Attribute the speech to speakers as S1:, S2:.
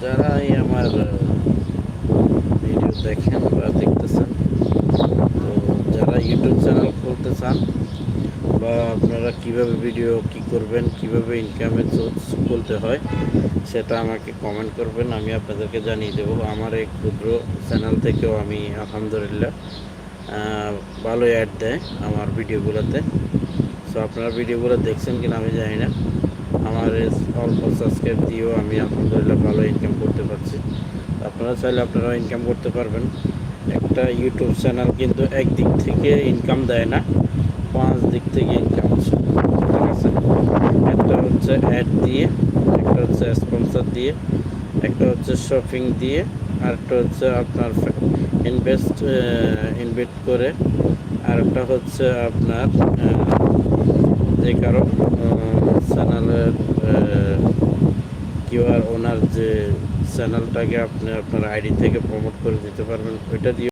S1: যারাই আমার ভিডিও দেখেন বা দেখতেছেন, তো যারা ইউটিউব চ্যানেল খুলতে চান বা আপনারা কিভাবে ভিডিও কি করবেন, কিভাবে ইনকামের সোর্স খুলতে হয়, সেটা আমাকে কমেন্ট করবেন, আমি আপনাদেরকে জানিয়ে দেবো। আমার এই ক্ষুদ্র চ্যানেল থেকেও আমি আলহামদুলিল্লাহ ভালো অ্যাড দেয় আমার ভিডিওগুলোতে। সো আপনারা ভিডিওগুলো দেখছেন কিনা আমি জানি না, আমার অল্প সাবস্ক্রাইব দিয়েও আমি আলহামদুলিল্লাহ ভালো ইনকাম করতে পারছি। আপনারা চাইলে আপনারাও ইনকাম করতে পারবেন। একটা ইউটিউব চ্যানেল কিন্তু একদিক থেকে ইনকাম দেয় না, 5 দিক থেকে ইনকাম আছে, ঠিক আছে? একটা হচ্ছে অ্যাড দিয়ে, একটা হচ্ছে স্পন্সর দিয়ে, একটা হচ্ছে শপিং দিয়ে, আর একটা হচ্ছে আপনার ইনভেস্ট করে, আর একটা হচ্ছে আপনার যে কারো চ্যানেলের কিউআর ওনার যে চ্যানেলটাকে আপনি আপনার আইডি থেকে প্রমোট করে দিতে পারবেন, ওইটা দিয়ে